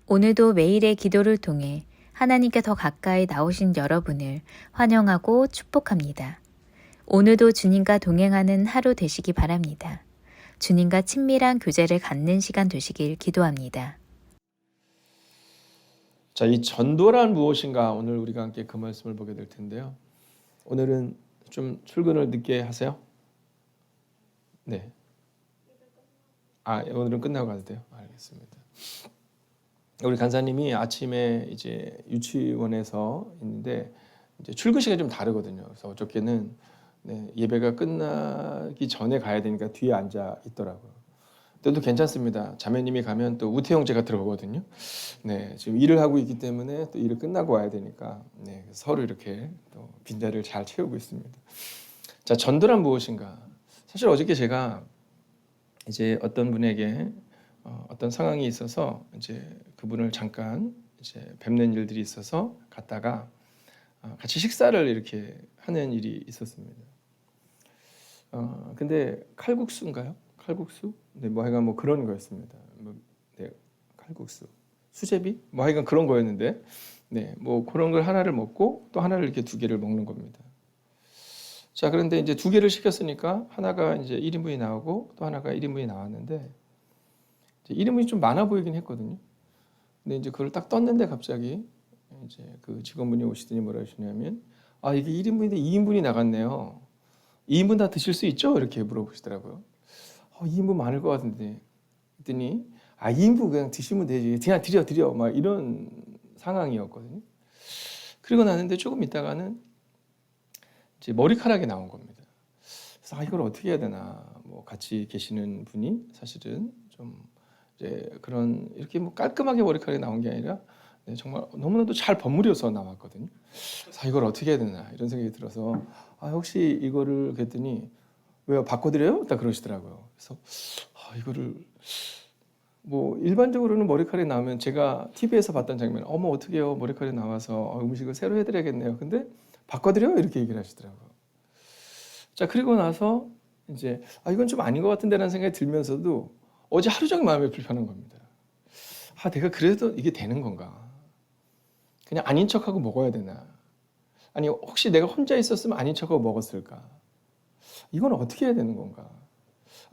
오늘도 매일의 기도를 통해 하나님께 더 가까이 나오신 여러분을 환영하고 축복합니다. 오늘도 주님과 동행하는 하루 되시기 바랍니다. 주님과 친밀한 교제를 갖는 시간 되시길 기도합니다. 자, 이 전도란 무엇인가 오늘 우리가 함께 그 말씀을 보게 될 텐데요. 오늘은 좀 출근을 늦게 하세요? 네. 오늘은 끝나고 가도 돼요? 알겠습니다. 우리 간사님이 아침에 이제 유치원에서 있는데 이제 출근 시간이 좀 다르거든요. 그래서 어저께는 예배가 끝나기 전에 가야 되니까 뒤에 앉아 있더라고요. 그래도 괜찮습니다. 자매님이 가면 또 우태영 제가 들어오거든요. 지금 일을 하고 있기 때문에 또 일을 끝나고 와야 되니까 서로 이렇게 또 빈자리를 잘 채우고 있습니다. 자, 전도란 무엇인가? 사실 어저께 제가 이제 어떤 분에게 어떤 상황이 있어서 이제 그분을 잠깐 이제 뵙는 일들이 있어서 갔다가 같이 식사를 이렇게 하는 일이 있었습니다. 근데 칼국수인가요? 칼국수? 하여간 뭐 그런 거였습니다. 칼국수, 수제비? 하여간 그런 거였는데, 뭐 그런 걸 하나를 먹고 또 하나를 이렇게 두 개를 먹는 겁니다. 자, 그런데 이제 두 개를 시켰으니까 하나가 이제 1인분이 나오고 또 하나가 1인분이 나왔는데, 1인분이 좀 많아 보이긴 했거든요. 근데 이제 그걸 딱 떴는데 갑자기 이제 그 직원분이 오시더니 뭐라 하시냐면, 이게 1인분인데 2인분이 나갔네요. 2인분 다 드실 수 있죠? 이렇게 물어보시더라고요. 2인분 많을 것 같은데. 그랬더니 2인분 그냥 드시면 되지. 그냥 드려. 막 이런 상황이었거든요. 그리고 나는데 조금 있다가는 이제 머리카락이 나온 겁니다. 그래서 이걸 어떻게 해야 되나. 뭐 같이 계시는 분이 사실은 좀 이제 그런 이렇게 뭐 깔끔하게 머리카락이 나온 게 아니라 정말 너무나도 잘 버무려서 나왔거든요. 그래서 이걸 어떻게 해야 되나 이런 생각이 들어서 혹시 이거를 그랬더니 왜요? 바꿔드려요? 딱 그러시더라고요. 그래서 이거를 뭐 일반적으로는 머리카락이 나오면 제가 TV에서 봤던 장면, 어머 어떡해요? 머리카락이 나와서 음식을 새로 해드려야겠네요. 근데 바꿔드려요? 이렇게 얘기를 하시더라고요. 자, 그리고 나서 이제 이건 좀 아닌 것 같은데라는 생각이 들면서도 어제 하루 종일 마음이 불편한 겁니다. 내가 그래도 이게 되는 건가? 그냥 아닌 척하고 먹어야 되나? 아니 혹시 내가 혼자 있었으면 아닌 척하고 먹었을까? 이건 어떻게 해야 되는 건가?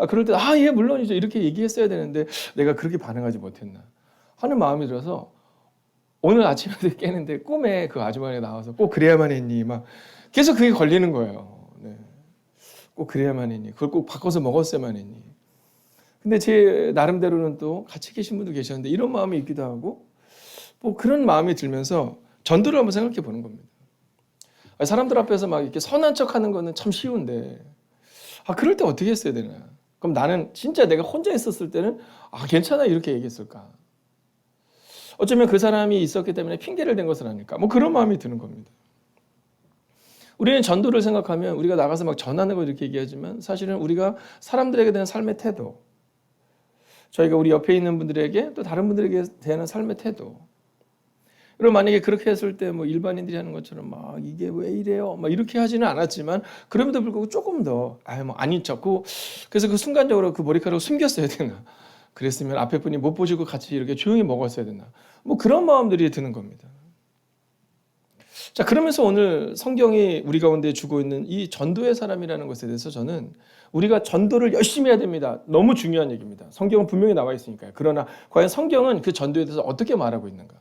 그럴 때 예 물론이죠 이렇게 얘기했어야 되는데 내가 그렇게 반응하지 못했나 하는 마음이 들어서 오늘 아침에 깨는데 꿈에 그 아주머니가 나와서 꼭 그래야만 했니? 막 계속 그게 걸리는 거예요. 꼭 그래야만 했니? 그걸 꼭 바꿔서 먹었어야만 했니? 근데 제 나름대로는 또 같이 계신 분도 계셨는데 이런 마음이 있기도 하고 뭐 그런 마음이 들면서 전도를 한번 생각해 보는 겁니다. 사람들 앞에서 막 이렇게 선한 척 하는 거는 참 쉬운데 그럴 때 어떻게 했어야 되나? 그럼 나는 진짜 내가 혼자 있었을 때는 괜찮아 이렇게 얘기했을까? 어쩌면 그 사람이 있었기 때문에 핑계를 댄 것은 아닐까? 뭐 그런 마음이 드는 겁니다. 우리는 전도를 생각하면 우리가 나가서 막 전하는 거 이렇게 얘기하지만 사실은 우리가 사람들에게 대한 삶의 태도, 저희가 우리 옆에 있는 분들에게 또 다른 분들에게 대하는 삶의 태도. 그럼 만약에 그렇게 했을 때 뭐 일반인들이 하는 것처럼 막 이게 왜 이래요? 막 이렇게 하지는 않았지만 그럼에도 불구하고 조금 더 뭐 아닌 척고 그래서 그 순간적으로 그 머리카락을 숨겼어야 되나? 그랬으면 앞에 분이 못 보시고 같이 이렇게 조용히 먹었어야 되나? 뭐 그런 마음들이 드는 겁니다. 자, 그러면서 오늘 성경이 우리 가운데 주고 있는 이 전도의 사람이라는 것에 대해서 저는 우리가 전도를 열심히 해야 됩니다. 너무 중요한 얘기입니다. 성경은 분명히 나와 있으니까요. 그러나 과연 성경은 그 전도에 대해서 어떻게 말하고 있는가?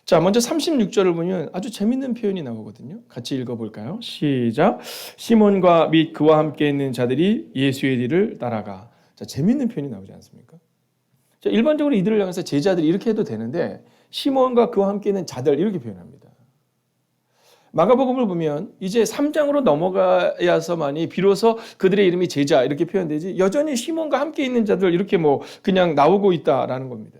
자, 먼저 36절을 보면 아주 재밌는 표현이 나오거든요. 같이 읽어볼까요? 시작. 시몬과 및 그와 함께 있는 자들이 예수의 뒤를 따라가. 자, 재밌는 표현이 나오지 않습니까? 자, 일반적으로 이들을 향해서 제자들이 이렇게 해도 되는데 시몬과 그와 함께 있는 자들 이렇게 표현합니다. 마가복음을 보면 이제 3장으로 넘어가야서만이 비로소 그들의 이름이 제자 이렇게 표현되지 여전히 시몬과 함께 있는 자들 이렇게 뭐 그냥 나오고 있다라는 겁니다.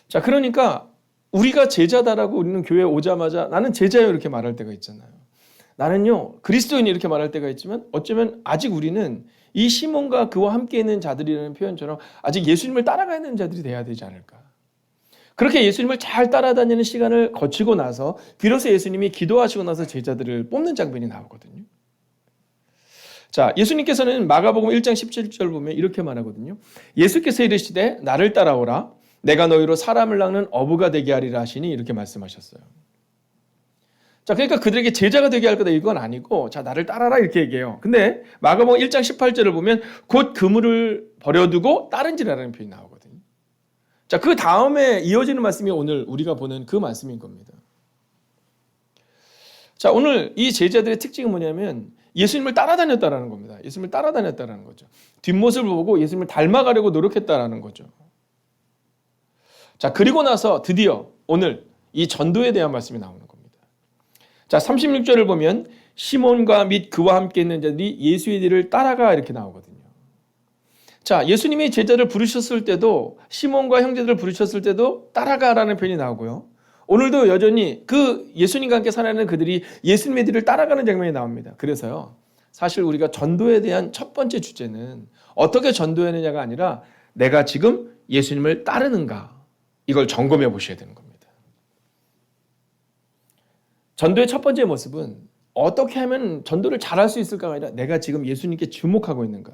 자, 그러니까 우리가 제자다라고 우리는 교회에 오자마자 나는 제자예요 이렇게 말할 때가 있잖아요. 나는요 그리스도인이 이렇게 말할 때가 있지만 어쩌면 아직 우리는 이 시몬과 그와 함께 있는 자들이라는 표현처럼 아직 예수님을 따라가야 되는 자들이 돼야 되지 않을까. 그렇게 예수님을 잘 따라다니는 시간을 거치고 나서 비로소 예수님이 기도하시고 나서 제자들을 뽑는 장면이 나오거든요. 자, 예수님께서는 마가복음 1장 17절 보면 이렇게 말하거든요. 예수께서 이르시되 나를 따라오라. 내가 너희로 사람을 낚는 어부가 되게 하리라 하시니 이렇게 말씀하셨어요. 자, 그러니까 그들에게 제자가 되게 할 거다 이건 아니고 자, 나를 따라라 이렇게 얘기해요. 근데 마가복음 1장 18절을 보면 곧 그물을 버려두고 따른지라는 표현이 나오거든요. 자, 그 다음에 이어지는 말씀이 오늘 우리가 보는 그 말씀인 겁니다. 자, 오늘 이 제자들의 특징은 뭐냐면 예수님을 따라다녔다라는 겁니다. 예수님을 따라다녔다라는 거죠. 뒷모습을 보고 예수님을 닮아가려고 노력했다라는 거죠. 자, 그리고 나서 드디어 오늘 이 전도에 대한 말씀이 나오는 겁니다. 자, 36절을 보면 시몬과 및 그와 함께 있는 자들이 예수의 뒤를 따라가 이렇게 나오거든요. 자, 예수님이 제자를 부르셨을 때도 시몬과 형제들을 부르셨을 때도 따라가라는 표현이 나오고요. 오늘도 여전히 그 예수님과 함께 살아가는 그들이 예수님의 뒤를 따라가는 장면이 나옵니다. 그래서요, 사실 우리가 전도에 대한 첫 번째 주제는 어떻게 전도하느냐가 아니라 내가 지금 예수님을 따르는가 이걸 점검해 보셔야 되는 겁니다. 전도의 첫 번째 모습은 어떻게 하면 전도를 잘할 수 있을까가 아니라 내가 지금 예수님께 주목하고 있는가,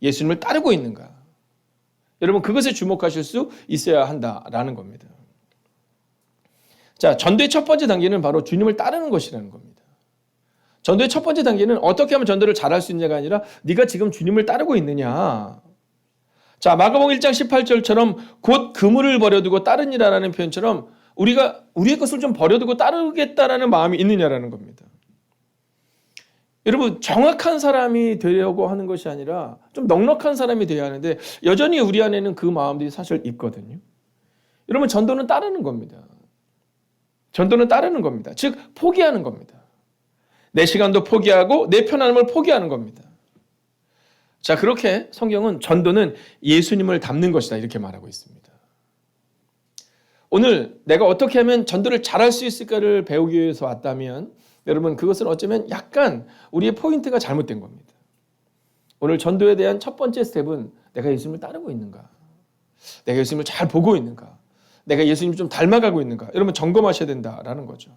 예수님을 따르고 있는가. 여러분 그것에 주목하실 수 있어야 한다라는 겁니다. 자, 전도의 첫 번째 단계는 바로 주님을 따르는 것이라는 겁니다. 전도의 첫 번째 단계는 어떻게 하면 전도를 잘할 수 있느냐가 아니라 네가 지금 주님을 따르고 있느냐. 자, 마가복음 1장 18절처럼 곧 그물을 버려두고 따르니라라는 표현처럼 우리가 우리의 것을 좀 버려두고 따르겠다라는 마음이 있느냐라는 겁니다. 여러분 정확한 사람이 되려고 하는 것이 아니라 좀 넉넉한 사람이 되어야 하는데 여전히 우리 안에는 그 마음들이 사실 있거든요. 여러분 전도는 따르는 겁니다. 전도는 따르는 겁니다. 즉 포기하는 겁니다. 내 시간도 포기하고 내 편안함을 포기하는 겁니다. 자, 그렇게 성경은 전도는 예수님을 닮는 것이다 이렇게 말하고 있습니다. 오늘 내가 어떻게 하면 전도를 잘할 수 있을까를 배우기 위해서 왔다면 여러분 그것은 어쩌면 약간 우리의 포인트가 잘못된 겁니다. 오늘 전도에 대한 첫 번째 스텝은 내가 예수님을 따르고 있는가, 내가 예수님을 잘 보고 있는가, 내가 예수님을 좀 닮아가고 있는가, 여러분 점검하셔야 된다라는 거죠.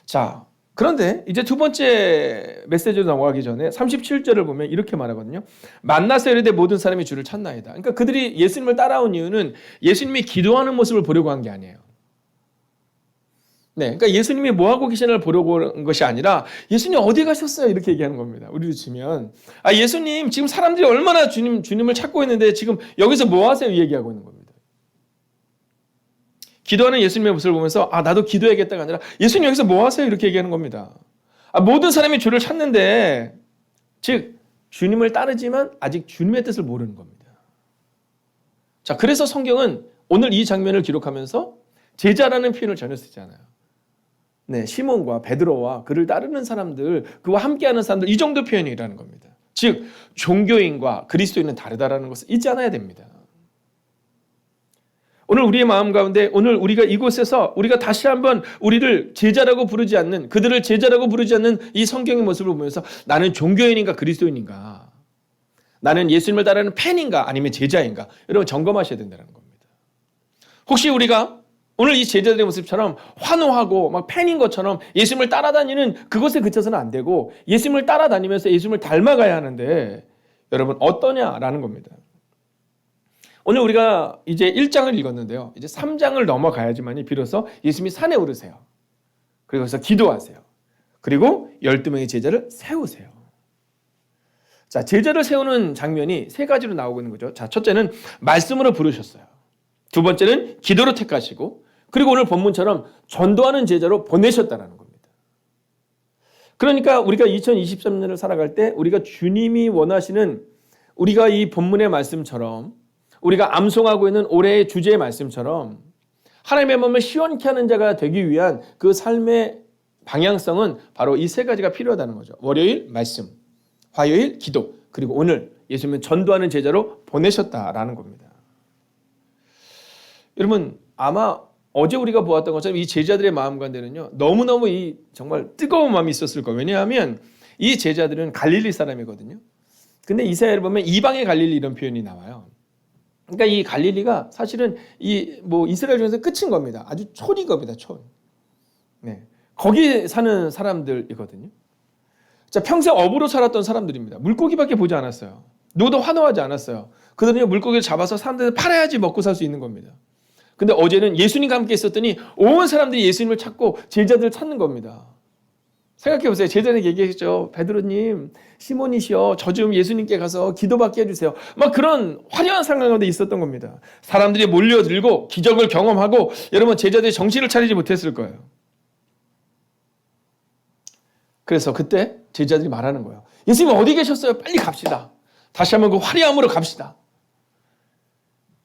자, 그런데 이제 두 번째 메시지로 넘어가기 전에 37절을 보면 이렇게 말하거든요. 만나서 이르되 모든 사람이 주를 찾나이다. 그러니까 그들이 예수님을 따라온 이유는 예수님이 기도하는 모습을 보려고 한 게 아니에요. 네, 그러니까 예수님이 뭐 하고 계시나를 보려고 한 것이 아니라 예수님 어디 가셨어요? 이렇게 얘기하는 겁니다. 우리로 치면 예수님 지금 사람들이 얼마나 주님을 찾고 있는데 지금 여기서 뭐 하세요? 이 얘기하고 있는 겁니다. 기도하는 예수님의 모습을 보면서 나도 기도해야겠다가 아니라 예수님 여기서 뭐 하세요? 이렇게 얘기하는 겁니다. 모든 사람이 주를 찾는데 즉 주님을 따르지만 아직 주님의 뜻을 모르는 겁니다. 자, 그래서 성경은 오늘 이 장면을 기록하면서 제자라는 표현을 전혀 쓰지 않아요. 네, 시몬과 베드로와 그를 따르는 사람들, 그와 함께하는 사람들 이 정도 표현이라는 겁니다. 즉 종교인과 그리스도인은 다르다라는 것을 잊지 않아야 됩니다. 오늘 우리의 마음 가운데 오늘 우리가 이곳에서 우리가 다시 한번 우리를 제자라고 부르지 않는, 그들을 제자라고 부르지 않는 이 성경의 모습을 보면서 나는 종교인인가 그리스도인인가, 나는 예수님을 따르는 팬인가 아니면 제자인가, 여러분 점검하셔야 된다는 겁니다. 혹시 우리가 오늘 이 제자들의 모습처럼 환호하고 막 팬인 것처럼 예수님을 따라다니는 그것에 그쳐서는 안 되고 예수님을 따라다니면서 예수님을 닮아가야 하는데 여러분 어떠냐라는 겁니다. 오늘 우리가 이제 1장을 읽었는데요. 이제 3장을 넘어가야지만이 비로소 예수님이 산에 오르세요. 그리고 거기서 기도하세요. 그리고 12명의 제자를 세우세요. 자, 제자를 세우는 장면이 세 가지로 나오고 있는 거죠. 자, 첫째는 말씀으로 부르셨어요. 두 번째는 기도로 택하시고, 그리고 오늘 본문처럼 전도하는 제자로 보내셨다는 겁니다. 그러니까 우리가 2023년을 살아갈 때 우리가 주님이 원하시는 우리가 이 본문의 말씀처럼 우리가 암송하고 있는 올해의 주제의 말씀처럼 하나님의 마음을 시원케 하는 자가 되기 위한 그 삶의 방향성은 바로 이 세 가지가 필요하다는 거죠. 월요일 말씀, 화요일 기도, 그리고 오늘 예수님은 전도하는 제자로 보내셨다라는 겁니다. 여러분 아마 어제 우리가 보았던 것처럼 이 제자들의 마음 가운데는요 너무너무 이 정말 뜨거운 마음이 있었을 거예요. 왜냐하면 이 제자들은 갈릴리 사람이거든요. 근데 이사야를 보면 이방의 갈릴리 이런 표현이 나와요. 그러니까 이 갈릴리가 사실은 이스라엘 중에서 끝인 겁니다. 아주 촌인 겁니다. 촌. 네, 거기 사는 사람들이거든요. 자, 평생 어부로 살았던 사람들입니다. 물고기밖에 보지 않았어요. 누구도 환호하지 않았어요. 그들은요 물고기를 잡아서 사람들한테 팔아야지 먹고 살 수 있는 겁니다. 근데 어제는 예수님과 함께 있었더니 온 사람들이 예수님을 찾고 제자들을 찾는 겁니다. 생각해 보세요. 제자들에게 얘기했죠. 베드로님, 시몬이시여, 저 좀 예수님께 가서 기도받게 해주세요. 막 그런 화려한 상황 가운데 있었던 겁니다. 사람들이 몰려들고 기적을 경험하고 여러분 제자들이 정신을 차리지 못했을 거예요. 그래서 그때 제자들이 말하는 거예요. 예수님 어디 계셨어요? 빨리 갑시다. 다시 한번 그 화려함으로 갑시다.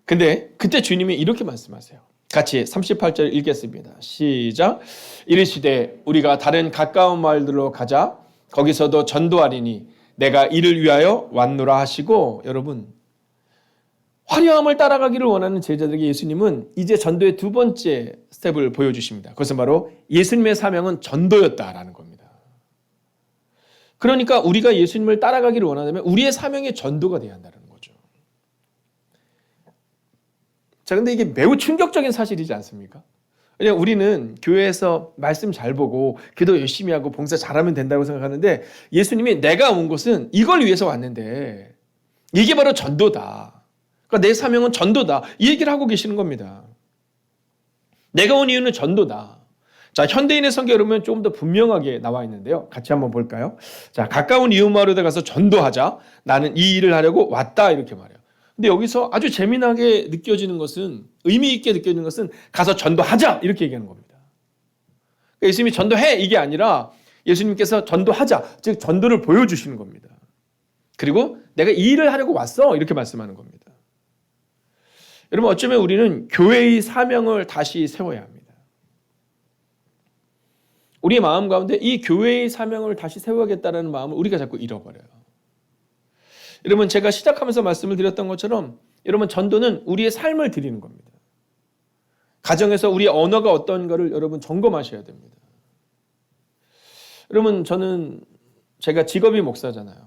근데 그때 주님이 이렇게 말씀하세요. 같이 38절 읽겠습니다. 시작. 이르시되 우리가 다른 가까운 마을들로 가자. 거기서도 전도하리니 내가 이를 위하여 왔노라 하시고, 여러분 화려함을 따라가기를 원하는 제자들에게 예수님은 이제 전도의 두 번째 스텝을 보여주십니다. 그것은 바로 예수님의 사명은 전도였다라는 겁니다. 그러니까 우리가 예수님을 따라가기를 원하면 우리의 사명이 전도가 되어야 한다는 거죠. 자, 근데 이게 매우 충격적인 사실이지 않습니까? 왜냐하면 우리는 교회에서 말씀 잘 보고 기도 열심히 하고 봉사 잘하면 된다고 생각하는데, 예수님이 내가 온 곳은 이걸 위해서 왔는데 이게 바로 전도다. 그러니까 내 사명은 전도다. 이 얘기를 하고 계시는 겁니다. 내가 온 이유는 전도다. 자, 현대인의 성경 여러분 조금 더 분명하게 나와 있는데요. 같이 한번 볼까요? 자, 가까운 이웃 마을에 가서 전도하자. 나는 이 일을 하려고 왔다. 이렇게 말해요. 근데 여기서 아주 재미나게 느껴지는 것은, 의미 있게 느껴지는 것은 가서 전도하자 이렇게 얘기하는 겁니다. 그러니까 예수님이 전도해 이게 아니라 예수님께서 전도하자, 즉 전도를 보여주시는 겁니다. 그리고 내가 이 일을 하려고 왔어 이렇게 말씀하는 겁니다. 여러분 어쩌면 우리는 교회의 사명을 다시 세워야 합니다. 우리의 마음 가운데 이 교회의 사명을 다시 세워야겠다는 마음을 우리가 자꾸 잃어버려요. 여러분 제가 시작하면서 말씀을 드렸던 것처럼 여러분 전도는 우리의 삶을 드리는 겁니다. 가정에서 우리의 언어가 어떤가를 여러분 점검하셔야 됩니다. 여러분 제가 직업이 목사잖아요.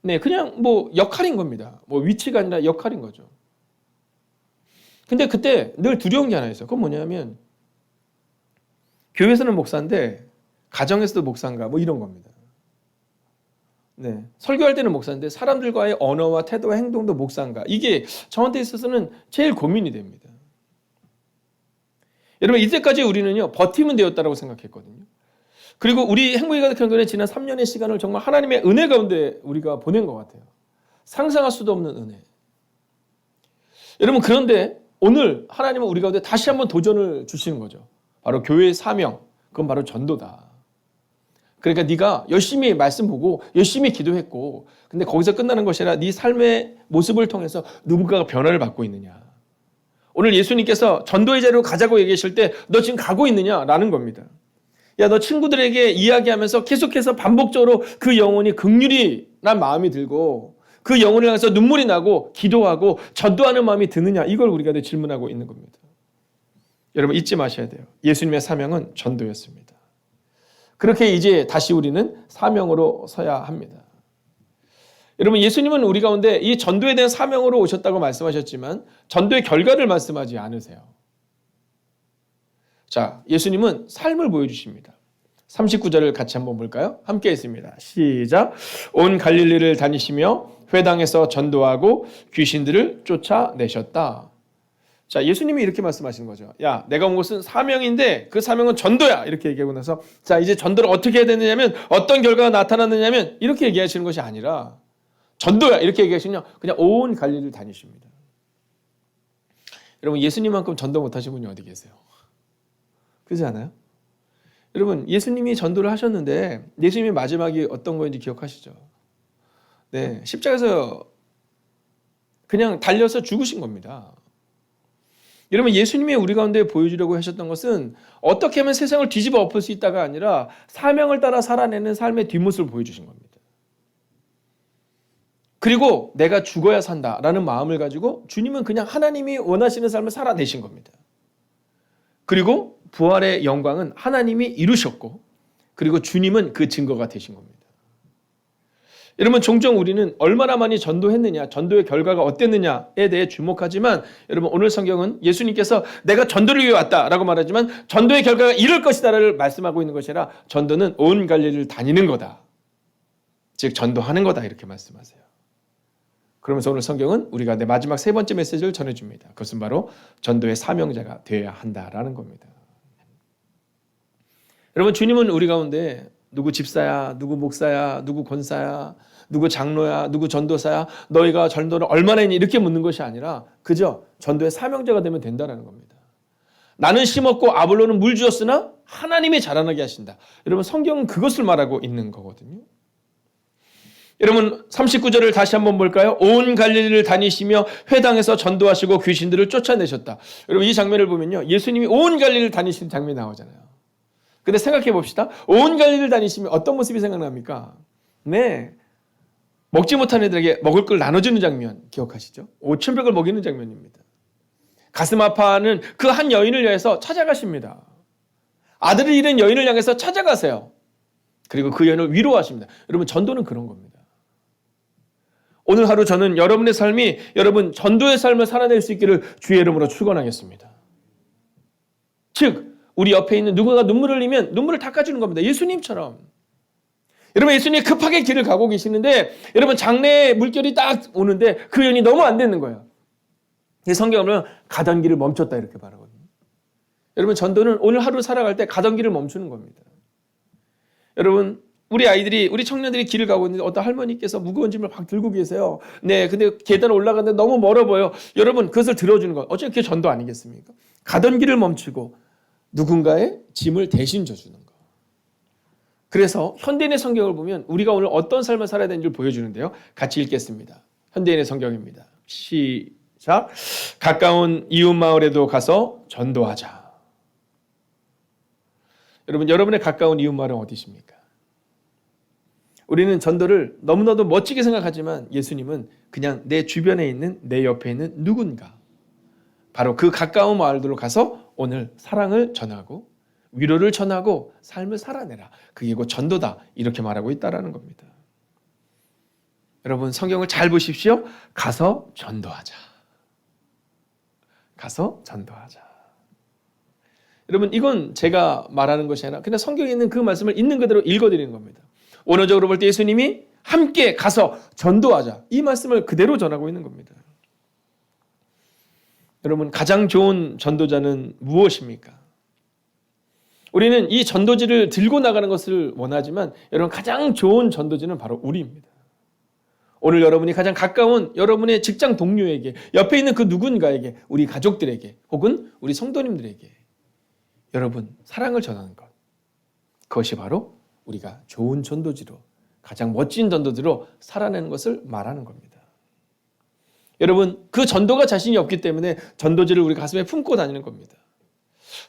네, 그냥 뭐 역할인 겁니다. 뭐 위치가 아니라 역할인 거죠. 근데 그때 늘 두려운 게 하나 있어요. 그건 뭐냐면 교회에서는 목사인데 가정에서도 목사인가 뭐 이런 겁니다. 네, 설교할 때는 목사인데 사람들과의 언어와 태도와 행동도 목사인가, 이게 저한테 있어서는 제일 고민이 됩니다. 여러분 이때까지 우리는요 버티면 되었다라고 생각했거든요. 그리고 우리 행복의 가득 경건에 지난 3년의 시간을 정말 하나님의 은혜 가운데 우리가 보낸 것 같아요. 상상할 수도 없는 은혜. 여러분 그런데 오늘 하나님은 우리 가운데 다시 한번 도전을 주시는 거죠. 바로 교회의 사명, 그건 바로 전도다. 그러니까 네가 열심히 말씀 보고 열심히 기도했고, 근데 거기서 끝나는 것이 아니라 네 삶의 모습을 통해서 누군가가 변화를 받고 있느냐. 오늘 예수님께서 전도의 자리로 가자고 얘기하실 때 너 지금 가고 있느냐라는 겁니다. 야, 너 친구들에게 이야기하면서 계속해서 반복적으로 그 영혼이 긍휼이 난 마음이 들고 그 영혼을 향해서 눈물이 나고 기도하고 전도하는 마음이 드느냐, 이걸 우리가 질문하고 있는 겁니다. 여러분 잊지 마셔야 돼요. 예수님의 사명은 전도였습니다. 그렇게 이제 다시 우리는 사명으로 서야 합니다. 여러분 예수님은 우리 가운데 이 전도에 대한 사명으로 오셨다고 말씀하셨지만 전도의 결과를 말씀하지 않으세요. 자, 예수님은 삶을 보여주십니다. 39절을 같이 한번 볼까요? 함께 있습니다. 시작. 온 갈릴리를 다니시며 회당에서 전도하고 귀신들을 쫓아내셨다. 자, 예수님이 이렇게 말씀하시는 거죠. 야, 내가 온 곳은 사명인데 그 사명은 전도야. 이렇게 얘기하고 나서 자, 이제 전도를 어떻게 해야 되느냐면 어떤 결과가 나타났느냐면 이렇게 얘기하시는 것이 아니라 전도야. 이렇게 얘기하시면 그냥 온 갈릴리를 다니십니다. 여러분 예수님만큼 전도 못하신 분이 어디 계세요? 그렇지 않아요? 여러분 예수님이 전도를 하셨는데 예수님의 마지막이 어떤 거인지 기억하시죠? 네, 십자가에서 그냥 달려서 죽으신 겁니다. 여러분 예수님이 우리 가운데 보여주려고 하셨던 것은 어떻게 하면 세상을 뒤집어 엎을 수 있다가 아니라 사명을 따라 살아내는 삶의 뒷모습을 보여주신 겁니다. 그리고 내가 죽어야 산다라는 마음을 가지고 주님은 그냥 하나님이 원하시는 삶을 살아내신 겁니다. 그리고 부활의 영광은 하나님이 이루셨고 그리고 주님은 그 증거가 되신 겁니다. 여러분 종종 우리는 얼마나 많이 전도했느냐, 전도의 결과가 어땠느냐에 대해 주목하지만 여러분 오늘 성경은 예수님께서 내가 전도를 위해 왔다라고 말하지만 전도의 결과가 이럴 것이다를 말씀하고 있는 것이 아니라 전도는 온 갈릴리를 다니는 거다. 즉 전도하는 거다 이렇게 말씀하세요. 그러면서 오늘 성경은 우리가 내 마지막 세 번째 메시지를 전해줍니다. 그것은 바로 전도의 사명자가 되어야 한다라는 겁니다. 여러분, 주님은 우리 가운데 누구 집사야, 누구 목사야, 누구 권사야, 누구 장로야, 누구 전도사야, 너희가 전도를 얼마나 했니? 이렇게 묻는 것이 아니라 그저 전도의 사명자가 되면 된다는 겁니다. 나는 심었고 아볼로는 물 주었으나 하나님이 자라나게 하신다. 여러분, 성경은 그것을 말하고 있는 거거든요. 여러분, 39절을 다시 한번 볼까요? 온 갈릴리를 다니시며 회당에서 전도하시고 귀신들을 쫓아내셨다. 여러분, 이 장면을 보면요, 예수님이 온 갈릴리를 다니시는 장면이 나오잖아요. 근데 생각해 봅시다. 온 갈릴리를 다니시면 어떤 모습이 생각납니까? 네, 먹지 못하는 애들에게 먹을 걸 나눠주는 장면 기억하시죠? 5,000벽을 먹이는 장면입니다. 가슴 아파하는 그 한 여인을 위해서 찾아가십니다. 아들을 잃은 여인을 향해서 찾아가세요. 그리고 그 여인을 위로하십니다. 여러분, 전도는 그런 겁니다. 오늘 하루 저는 여러분의 삶이 여러분 전도의 삶을 살아낼 수 있기를 주의 이름으로 축원하겠습니다. 즉, 우리 옆에 있는 누군가 눈물을 흘리면 눈물을 닦아주는 겁니다. 예수님처럼. 여러분, 예수님이 급하게 길을 가고 계시는데 여러분, 장래에 물결이 딱 오는데 그 여인이 너무 안 되는 거예요. 이 성경은 가던 길을 멈췄다 이렇게 말하거든요. 여러분, 전도는 오늘 하루 살아갈 때 가던 길을 멈추는 겁니다. 여러분, 우리 아이들이, 우리 청년들이 길을 가고 있는데 어떤 할머니께서 무거운 짐을 막 들고 계세요. 네, 근데 계단 올라가는데 너무 멀어 보여. 여러분, 그것을 들어주는 거 어차피 그게 전도 아니겠습니까? 가던 길을 멈추고 누군가의 짐을 대신 져주는 거. 그래서 현대인의 성경을 보면 우리가 오늘 어떤 삶을 살아야 되는지를 보여주는데요. 같이 읽겠습니다. 현대인의 성경입니다. 시작. 가까운 이웃 마을에도 가서 전도하자. 여러분, 여러분의 가까운 이웃 마을은 어디십니까? 우리는 전도를 너무나도 멋지게 생각하지만 예수님은 그냥 내 주변에 있는, 내 옆에 있는 누군가, 바로 그 가까운 마을들로 가서 오늘 사랑을 전하고 위로를 전하고 삶을 살아내라. 그게 곧 전도다. 이렇게 말하고 있다는 겁니다. 여러분, 성경을 잘 보십시오. 가서 전도하자. 가서 전도하자. 여러분, 이건 제가 말하는 것이 아니라 그냥 성경에 있는 그 말씀을 있는 그대로 읽어드리는 겁니다. 원어적으로 볼 때 예수님이 함께 가서 전도하자. 이 말씀을 그대로 전하고 있는 겁니다. 여러분, 가장 좋은 전도자는 무엇입니까? 우리는 이 전도지를 들고 나가는 것을 원하지만 여러분, 가장 좋은 전도지는 바로 우리입니다. 오늘 여러분이 가장 가까운 여러분의 직장 동료에게, 옆에 있는 그 누군가에게, 우리 가족들에게 혹은 우리 성도님들에게 여러분 사랑을 전하는 것, 그것이 바로 우리가 좋은 전도지로, 가장 멋진 전도지로 살아내는 것을 말하는 겁니다. 여러분, 그 전도가 자신이 없기 때문에 전도지를 우리 가슴에 품고 다니는 겁니다.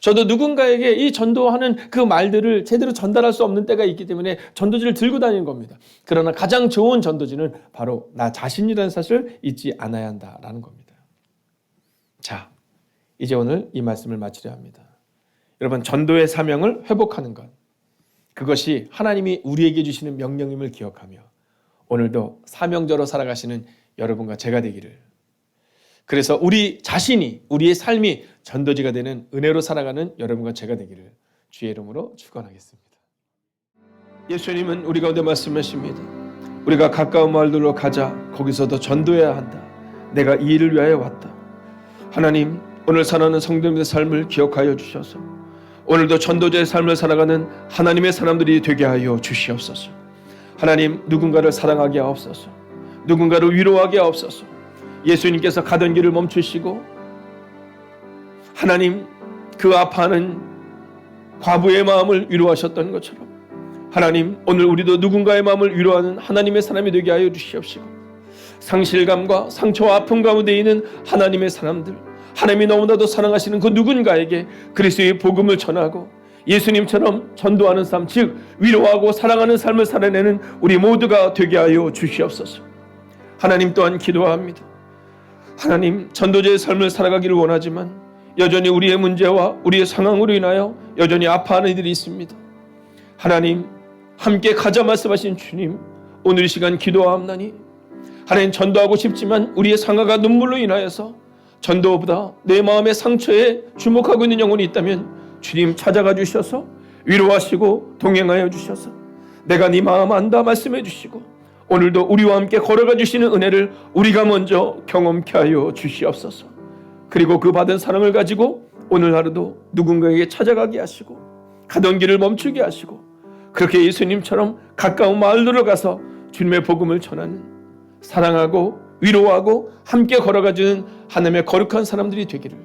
저도 누군가에게 이 전도하는 그 말들을 제대로 전달할 수 없는 때가 있기 때문에 전도지를 들고 다니는 겁니다. 그러나 가장 좋은 전도지는 바로 나 자신이라는 사실을 잊지 않아야 한다라는 겁니다. 자, 이제 오늘 이 말씀을 마치려 합니다. 여러분, 전도의 사명을 회복하는 것, 그것이 하나님이 우리에게 주시는 명령임을 기억하며 오늘도 사명자로 살아가시는 여러분과 제가 되기를, 그래서 우리 자신이, 우리의 삶이 전도지가 되는 은혜로 살아가는 여러분과 제가 되기를 주의 이름으로 축원하겠습니다. 예수님은 우리 가운데 말씀하십니다. 우리가 가까운 마을들로 가자. 거기서도 전도해야 한다. 내가 이 일을 위하여 왔다. 하나님, 오늘 살아가는 성도님의 삶을 기억하여 주셔서 오늘도 전도자의 삶을 살아가는 하나님의 사람들이 되게 하여 주시옵소서. 하나님, 누군가를 사랑하게 하옵소서. 누군가를 위로하게 하옵소서. 예수님께서 가던 길을 멈추시고 하나님, 그 아파하는 과부의 마음을 위로하셨던 것처럼 하나님, 오늘 우리도 누군가의 마음을 위로하는 하나님의 사람이 되게 하여 주시옵시고, 상실감과 상처와 아픔 가운데 있는 하나님의 사람들, 하나님이 너무나도 사랑하시는 그 누군가에게 그리스도의 복음을 전하고 예수님처럼 전도하는 삶, 즉 위로하고 사랑하는 삶을 살아내는 우리 모두가 되게 하여 주시옵소서. 하나님, 또한 기도합니다. 하나님, 전도자의 삶을 살아가기를 원하지만 여전히 우리의 문제와 우리의 상황으로 인하여 여전히 아파하는 이들이 있습니다. 하나님, 함께 가자 말씀하신 주님, 오늘 이 시간 기도하옵나니 하나님, 전도하고 싶지만 우리의 상하가 눈물로 인하여서 전도보다 내 마음의 상처에 주목하고 있는 영혼이 있다면 주님 찾아가 주셔서 위로하시고 동행하여 주셔서 내가 네 마음 안다 말씀해 주시고 오늘도 우리와 함께 걸어가 주시는 은혜를 우리가 먼저 경험케 하여 주시옵소서. 그리고 그 받은 사랑을 가지고 오늘 하루도 누군가에게 찾아가게 하시고 가던 길을 멈추게 하시고 그렇게 예수님처럼 가까운 마을로 가서 주님의 복음을 전하는, 사랑하고 위로하고 함께 걸어가주는 하나님의 거룩한 사람들이 되기를,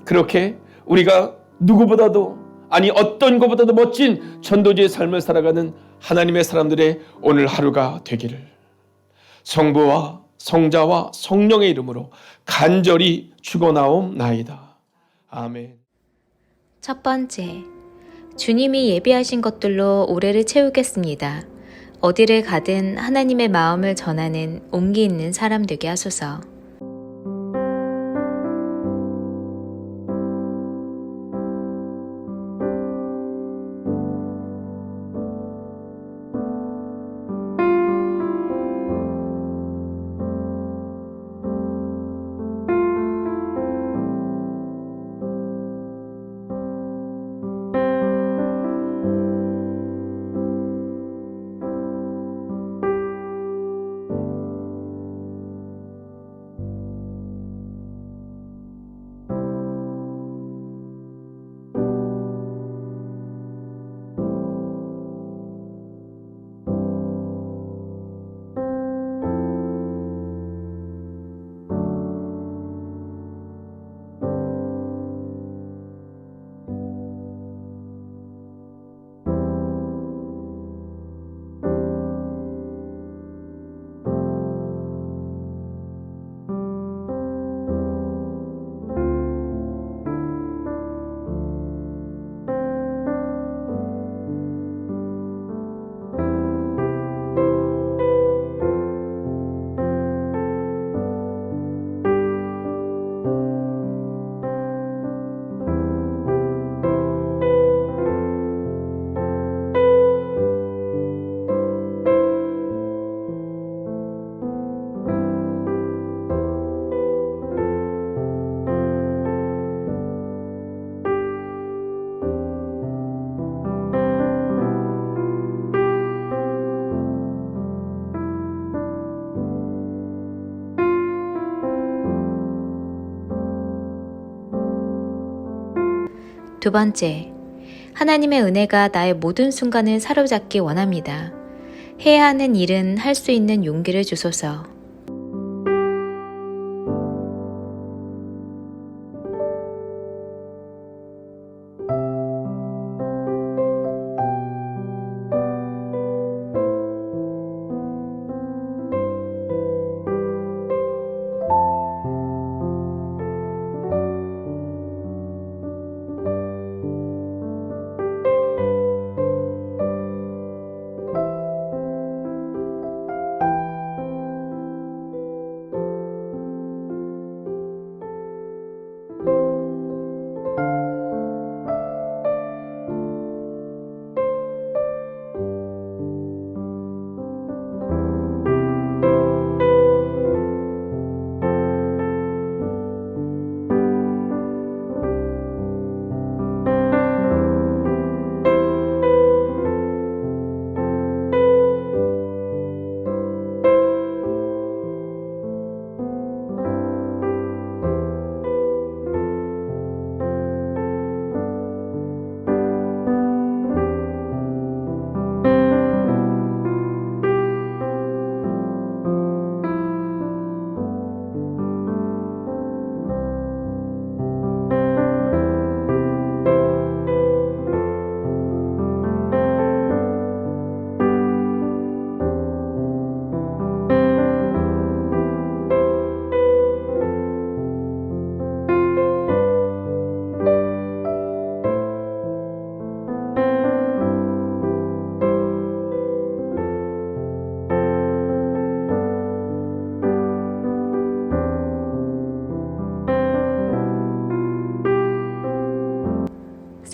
그렇게 우리가 누구보다도, 아니 어떤 것보다도 멋진 전도지의 삶을 살아가는 하나님의 사람들의 오늘 하루가 되기를 성부와 성자와 성령의 이름으로 간절히 축원하옵나이다. 아멘. 첫 번째, 주님이 예비하신 것들로 올해를 채우겠습니다. 어디를 가든 하나님의 마음을 전하는 온기 있는 사람 되게 하소서. 두 번째, 하나님의 은혜가 나의 모든 순간을 사로잡기 원합니다. 해야 하는 일은 할 수 있는 용기를 주소서.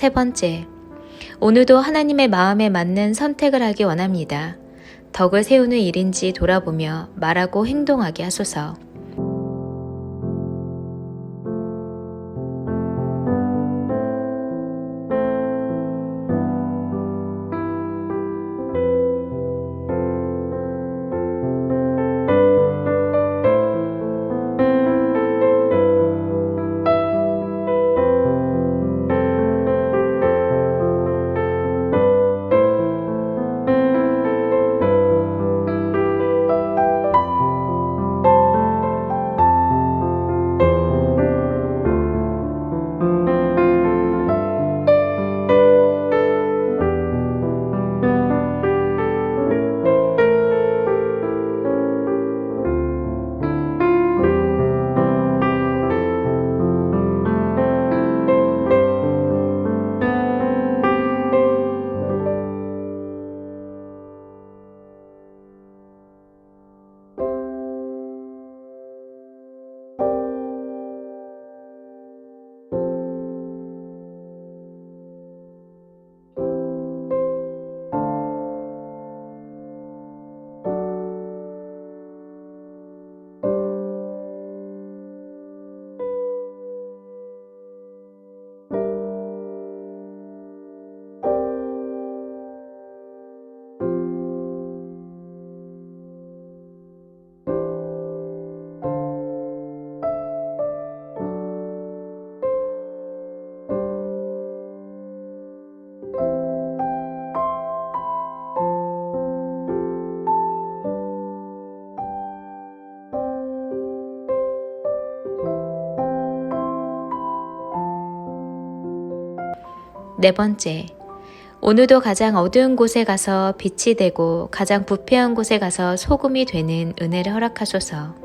세 번째, 오늘도 하나님의 마음에 맞는 선택을 하기 원합니다. 덕을 세우는 일인지 돌아보며 말하고 행동하게 하소서. 4번째, 오늘도 가장 어두운 곳에 가서 빛이 되고 가장 부패한 곳에 가서 소금이 되는 은혜를 허락하소서.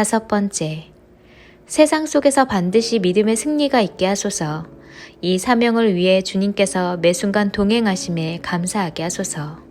다섯 번째, 세상 속에서 반드시 믿음의 승리가 있게 하소서. 이 사명을 위해 주님께서 매 순간 동행하심에 감사하게 하소서.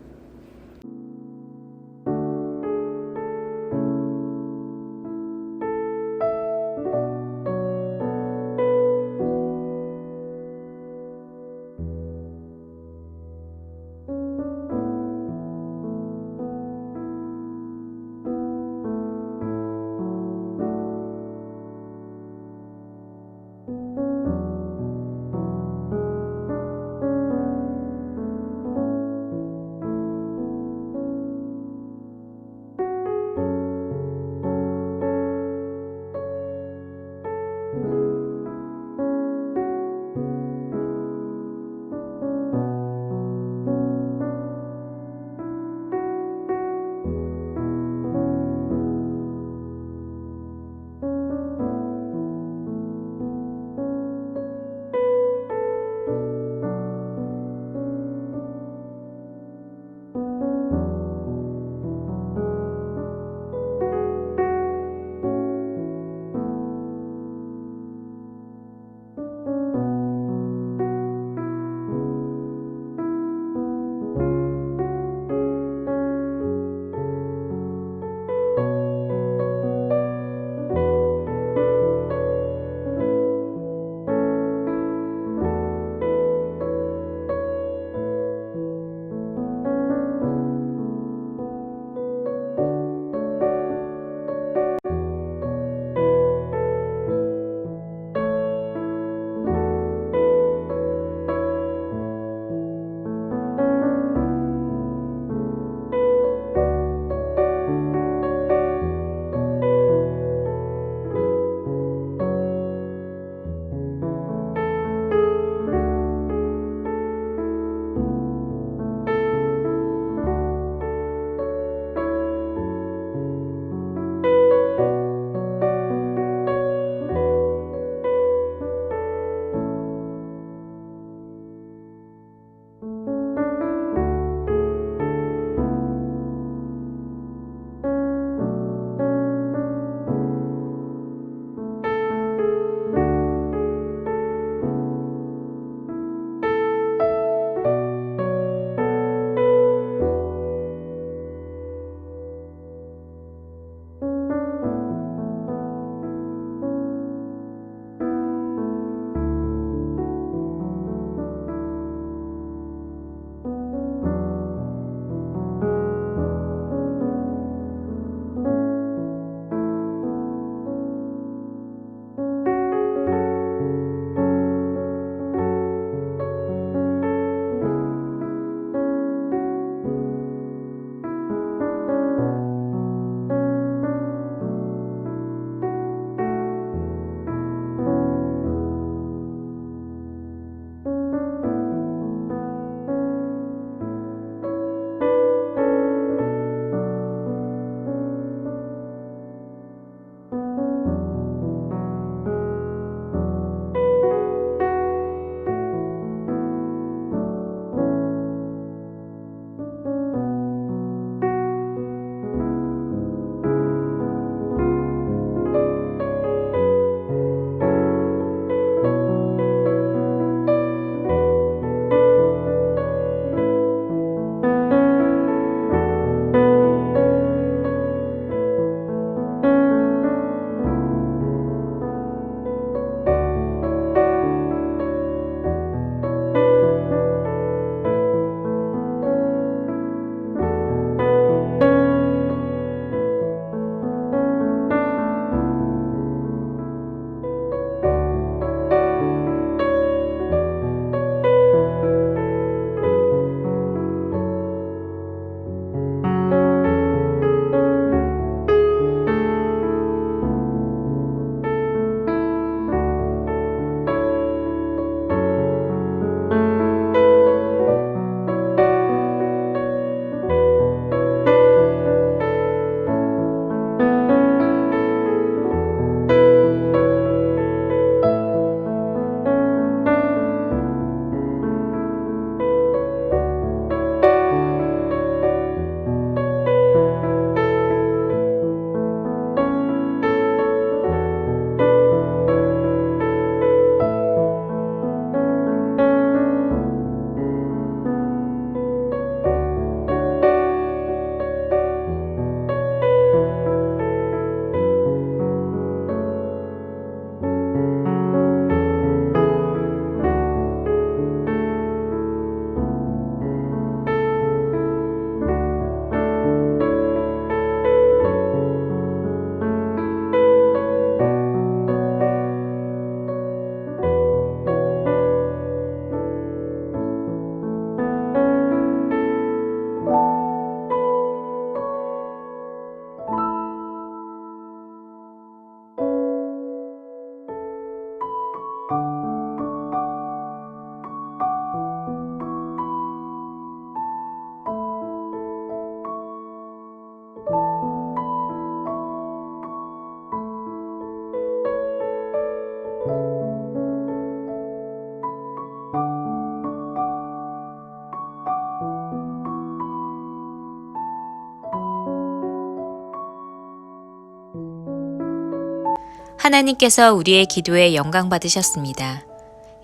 하나님께서 우리의 기도에 영광 받으셨습니다.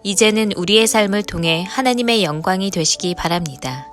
이제는 우리의 삶을 통해 하나님의 영광이 되시기 바랍니다.